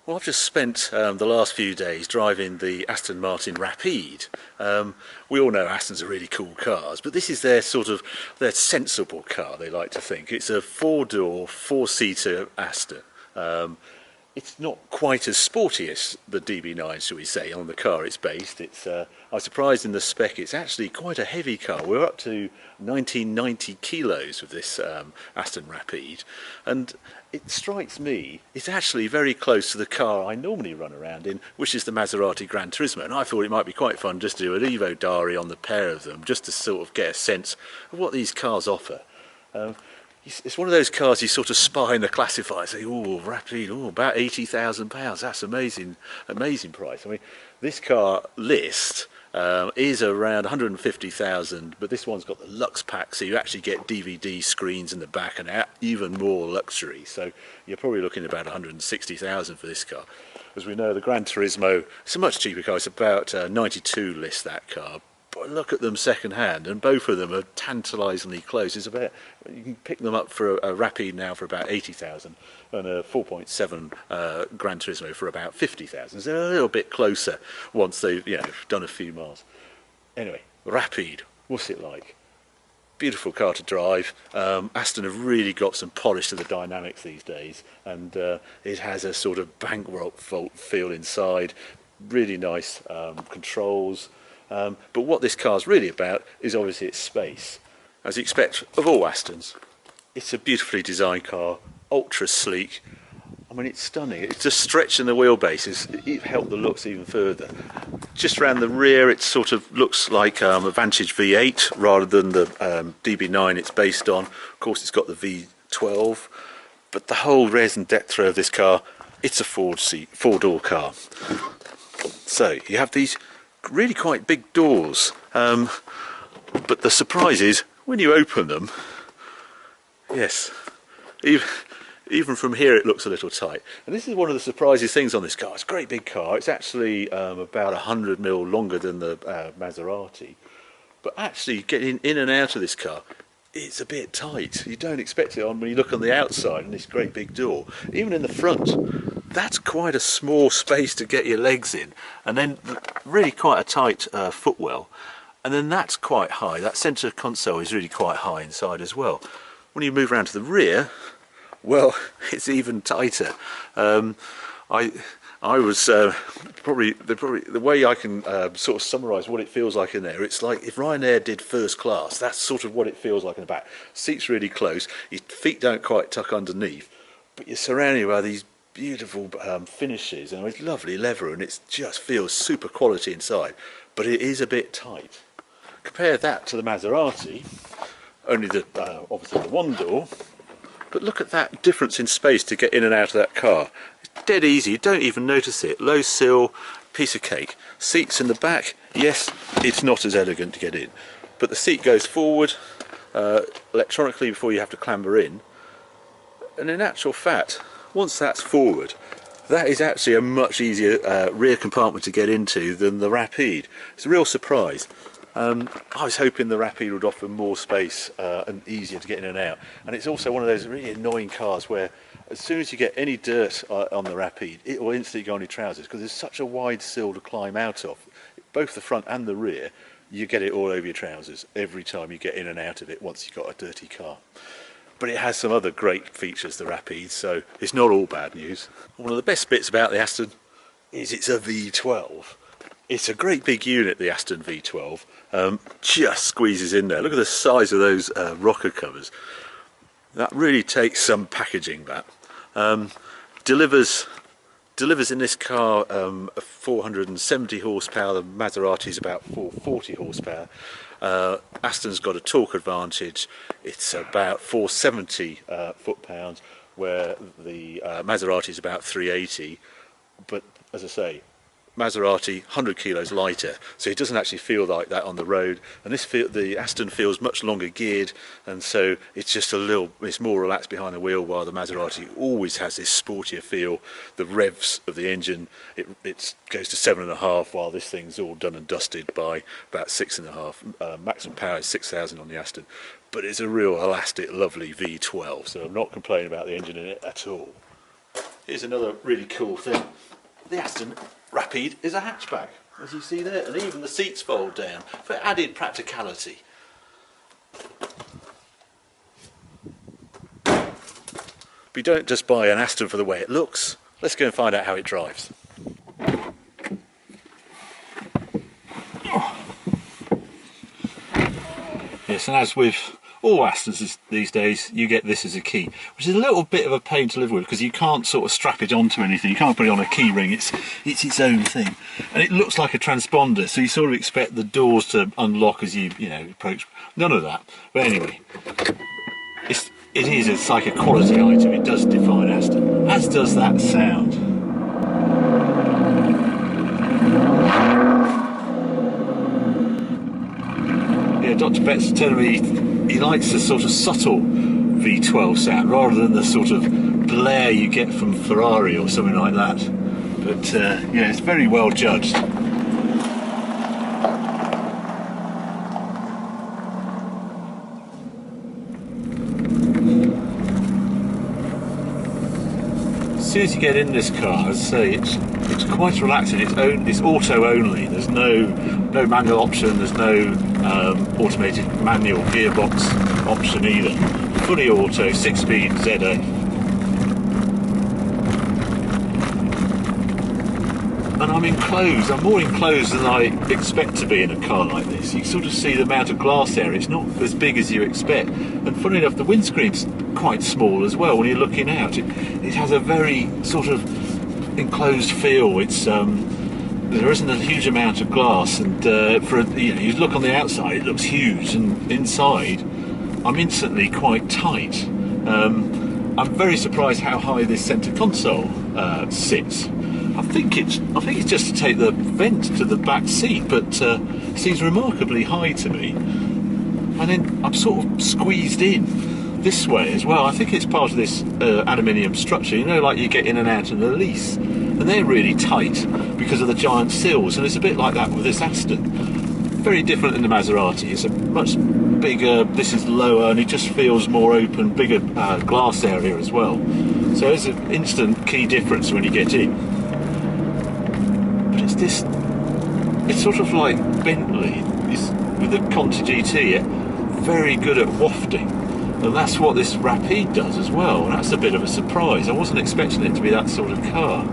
Well, I've just spent the last few days driving the Aston Martin Rapide. We all know Astons are really cool cars, but this is their their sensible car, they like to think. It's a four-door, four-seater Aston. It's not quite as sporty as the DB9, shall we say, on the car it's based. I was surprised in the spec, it's actually quite a heavy car. We're up to 1990 kilos with this Aston Rapide, and it strikes me it's actually very close to the car I normally run around in, which is the Maserati Gran Turismo, and I thought it might be quite fun just to do an Evo diary on the pair of them, just to sort of get a sense of what these cars offer. It's one of those cars you sort of spy in the classifier, say, oh, Rapide, oh, about £80,000, that's amazing price. I mean, this car list is around 150,000, but this one's got the Lux pack, so you actually get DVD screens in the back and even more luxury. So you're probably looking at about 160,000 for this car. As we know, the Gran Turismo, it's a much cheaper car. It's about 92 list, that car. But look at them second hand, and both of them are tantalisingly close. You can pick them up for a Rapide now for about 80,000 and a 4.7 Gran Turismo for about 50,000. So they're a little bit closer once they've done a few miles. Anyway, Rapide, what's it like? Beautiful car to drive. Aston have really got some polish to the dynamics these days, and it has a sort of bankroll feel inside. Really nice controls. But what this car's really about is obviously its space. As you expect of all Astons, it's a beautifully designed car, ultra sleek. I mean, it's stunning. It's just stretching the wheelbase. It's helped the looks even further. Just around the rear, it sort of looks like a Vantage V8 rather than the DB9 it's based on. Of course, it's got the V12, but the whole res and depth throw of this car, it's a four-door car. So you have these really quite big doors, but the surprise is when you open them, yes, even from here it looks a little tight. And this is one of the surprising things on this car. It's a great big car. It's actually about 100 mil longer than the Maserati, but actually getting in and out of this car, it's a bit tight. You don't expect it when you look on the outside and this great big door. Even in the front, that's quite a small space to get your legs in, and then really quite a tight footwell, and then that's quite high. That centre console is really quite high inside as well. When you move around to the rear, well, it's even tighter. I was probably the way I can sort of summarise what it feels like in there. It's like if Ryanair did first class. That's sort of what it feels like in the back. Seats really close. Your feet don't quite tuck underneath, but you're surrounded by these beautiful finishes, and it's lovely leather, and it just feels super quality inside. But it is a bit tight. Compare that to the Maserati, only obviously the one door. But look at that difference in space to get in and out of that car. It's dead easy, you don't even notice it. Low sill, piece of cake. Seats in the back, yes, it's not as elegant to get in, but the seat goes forward electronically before you have to clamber in. And in actual fact, once that's forward, that is actually a much easier rear compartment to get into than the Rapide. It's a real surprise. I was hoping the Rapide would offer more space and easier to get in and out, and it's also one of those really annoying cars where as soon as you get any dirt on the Rapide, it will instantly go on your trousers because there's such a wide sill to climb out of, both the front and the rear. You get it all over your trousers every time you get in and out of it once you've got a dirty car. But it has some other great features, the Rapide, so it's not all bad news. One of the best bits about the Aston is it's a V12. It's a great big unit, the Aston V12. Just squeezes in there. Look at the size of those rocker covers. That really takes some packaging, that. Delivers in this car 470 horsepower. The Maserati's about 440 horsepower. Aston's got a torque advantage. It's about 470 foot-pounds, where the Maserati's about 380. But as I say, Maserati 100 kilos lighter, so it doesn't actually feel like that on the road, and the Aston feels much longer geared, and so it's just it's more relaxed behind the wheel, while the Maserati always has this sportier feel. The revs of the engine, it goes to 7.5, while this thing's all done and dusted by about 6.5. Maximum power is 6,000 on the Aston, but it's a real elastic, lovely V12, so I'm not complaining about the engine in it at all. Here's another really cool thing. The Aston Rapide is a hatchback, as you see there, and even the seats fold down for added practicality. But you don't just buy an Aston for the way it looks. Let's go and find out how it drives. Yes, and as with all Astons these days, you get this as a key, which is a little bit of a pain to live with because you can't sort of strap it onto anything. You can't put it on a key ring. It's its own thing, and it looks like a transponder, so you sort of expect the doors to unlock as you approach. None of that. But anyway, it's like a quality item. It does define Aston, as does that sound. Yeah, Dr. Betts telling me he likes the sort of subtle V12 sound rather than the sort of blare you get from Ferrari or something like that. But yeah, it's very well judged. As soon as you get in this car, as I say, it's quite relaxing. It's auto only. There's no manual option. There's no automated manual gearbox option either. Fully auto, 6-speed ZA. And I'm enclosed. I'm more enclosed than I expect to be in a car like this. You sort of see the amount of glass area. It's not as big as you expect. And funny enough, the windscreen's quite small as well when you're looking out. It has a very sort of enclosed feel. It's there isn't a huge amount of glass, and you look on the outside, it looks huge, and inside, I'm instantly quite tight. I'm very surprised how high this centre console sits. I think it's just to take the vent to the back seat, but it seems remarkably high to me. And then I'm sort of squeezed in this way as well. I think it's part of this aluminium structure, like you get in and out of the lease, and they're really tight because of the giant sills, and it's a bit like that with this Aston. Very different than the Maserati. It's a much bigger, this is lower, and it just feels more open, bigger glass area as well. So there's an instant key difference when you get in. But it's sort of like Bentley with the Conti GT, very good at wafting. And that's what this Rapide does as well, and that's a bit of a surprise. I wasn't expecting it to be that sort of car.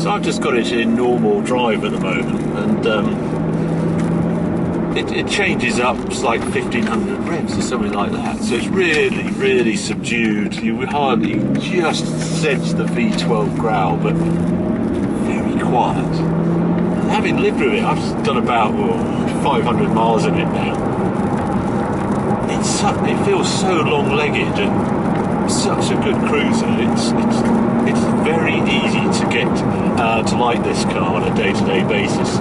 So I've just got it in normal drive at the moment, and it changes up. It's like 1500 revs or something like that. So it's really, really subdued. You hardly just sense the V12 growl, but very quiet. And having lived with it, I've done about 500 miles in it now. It feels so long-legged and such a good cruiser. It's very easy to get to like this car on a day-to-day basis.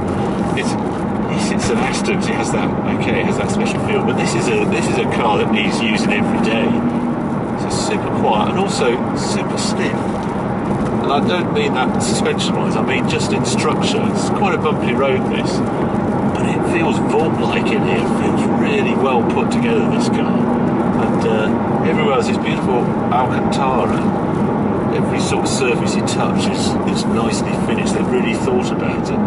It's an Aston. It has that special feel. But this is a car that needs using every day. It's super quiet and also super slim. And I don't mean that suspension-wise. I mean just in structure. It's quite a bumpy road, this. But it feels vault-like in here. It feels really well put together, this car. And everywhere else is beautiful Alcantara. Every sort of surface you touch is nicely finished. They've really thought about it.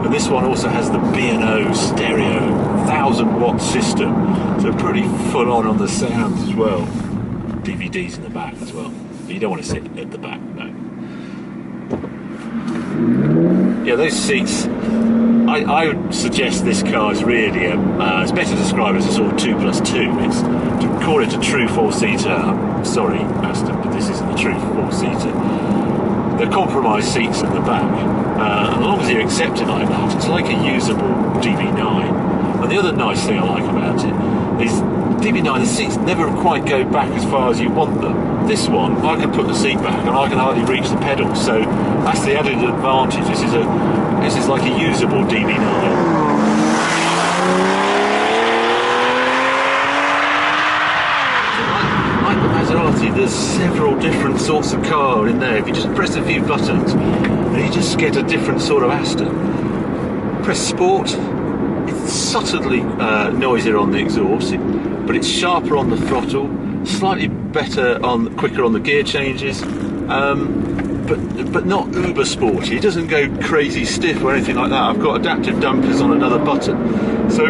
And this one also has the B&O stereo 1000-watt system. So pretty full-on the sound as well. DVDs in the back as well. But you don't want to sit at the back, no. Yeah, those seats, I would suggest this car is really it's better described as a sort of 2+2. It's, to call it a true 4-seater, sorry Aston, but this isn't a true 4-seater. They're compromised seats at the back, and as long as you accept it like that, it's like a usable DB9. And the other nice thing I like about it is DB9, the seats never quite go back as far as you want them. This one, I can put the seat back and I can hardly reach the pedals, so that's the added advantage. This is like a usable DB9. Like the Maserati, there's several different sorts of car in there. If you just press a few buttons, and you just get a different sort of Aston. Press Sport, it's subtly noisier on the exhaust, but it's sharper on the throttle, slightly quicker on the gear changes, but not uber sporty. It doesn't go crazy stiff or anything like that. I've got adaptive dampers on another button, so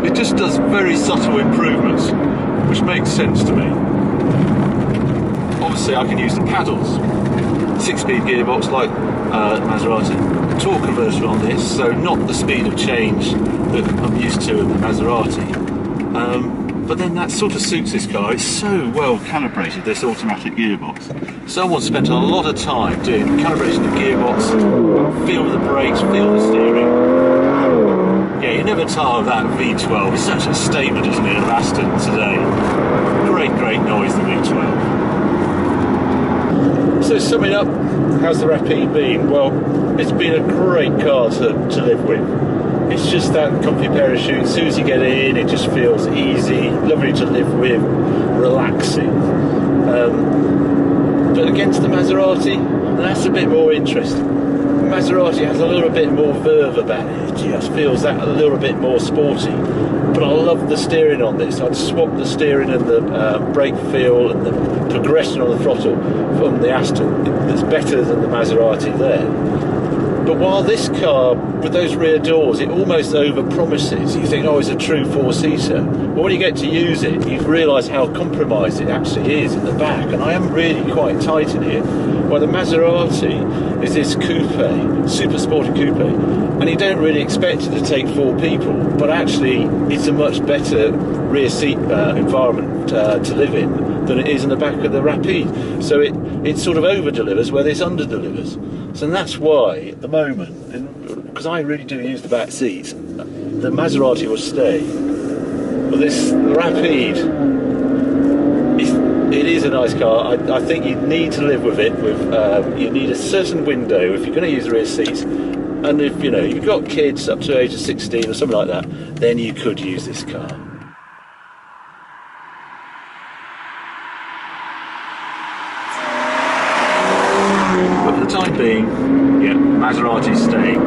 it just does very subtle improvements, which makes sense to me. Obviously I can use the paddles, 6-speed gearbox like Maserati, torque converter on this, so not the speed of change that I'm used to in the Maserati. But then that sort of suits this car. It's so well calibrated, this automatic gearbox. Someone spent a lot of time doing calibration of the gearbox, feel the brakes, feel the steering. Yeah, you never tire of that V12. It's such a statement, isn't it, of Aston today. Great noise, the V12. So summing up, how's the Rapide been? Well, it's been a great car to live with. It's just that comfy parachute. As soon as you get in, it just feels easy, lovely to live with, relaxing. But against the Maserati, that's a bit more interesting. The Maserati has a little bit more verve about it. It just feels that a little bit more sporty. But I love the steering on this. I'd swap the steering and the brake feel and the progression on the throttle from the Aston. It's better than the Maserati there. But while this car, with those rear doors, it almost over-promises. You think, oh, it's a true 4-seater. But when you get to use it, you realise how compromised it actually is in the back. And I am really quite tight in here. Well, the Maserati is this coupe, super sporty coupe, and you don't really expect it to take 4 people. But actually, it's a much better rear seat environment to live in than it is in the back of the Rapide. So it sort of over-delivers where this under-delivers. So that's why, at the moment, because I really do use the back seats, the Maserati will stay. But this Rapide, it is a nice car. I think you need to live with it. You need a certain window if you're going to use the rear seats. And if you've got kids up to the age of 16 or something like that, then you could use this car. But for the time being, yeah, Maserati's staying.